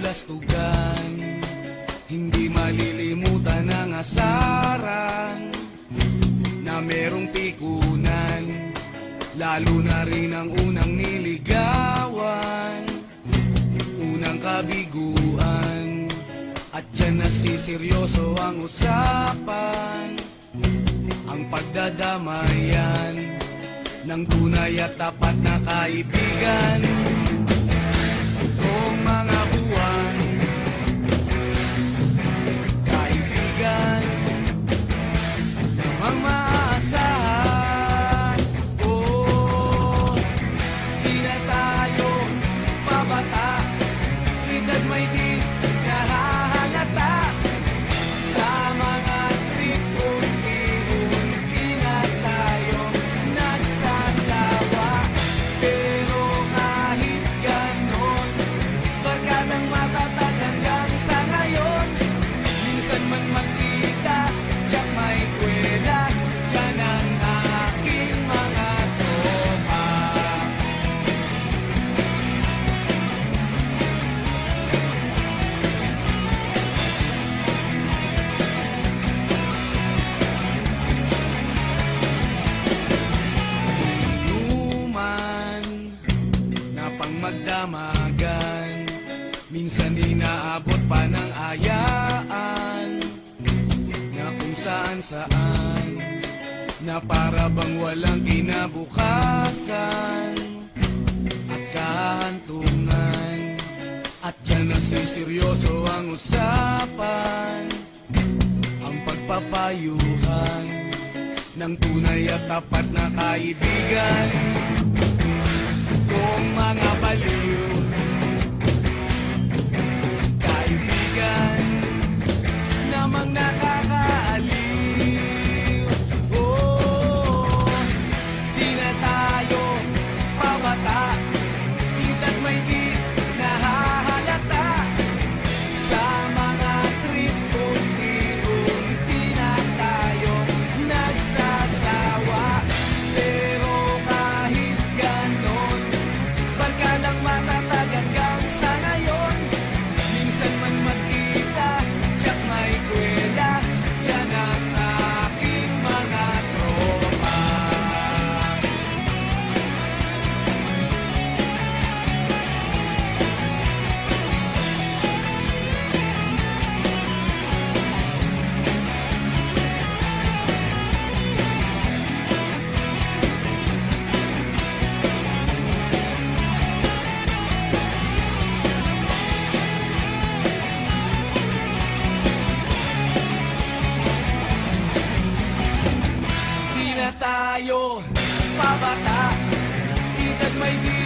kabalastugan. Hindi malilimutan ang asaran na merong pikunan, lalo na rin ang unang niligawan, unang kabiguan. At dyan nasiseryoso ang usapan, ang pagdadamayan ng tunay at tapat na kaibigan. Kung mga buwan, kaibigan namang maaasahan. Oh, di na tayo pabata, edad may di nahahalata. Sa mga trip unti-unti na tayo nagsasawa. Pero kahit ganon, barkadang matatag hanggang sa ngayon. Minsan man magkita, tiyak may kwela, yan ang aking mga tropa. Inuman na pang magdamagan, minsan inaabot pa ng ayaan, na kung saan-saan, na para bang walang kinabukasan at kahantungan. At dyan nasiseryoso ang usapan, ang pagpapayuhan ng tunay at tapat na kaibigan. Kung mga baliw, kaibigan namang nakakaaliw. Oh, di na tayo pabata, edad may di nahahalata. Sa mga trip unti-unti na tayo nagsasawa. Pero kahit ganon, barkadang matatag hanggang sa ngayon. Minsan man magkita, tiyak may kwela, yan ang aking mga tropa. Di na tayo pabata, edad may di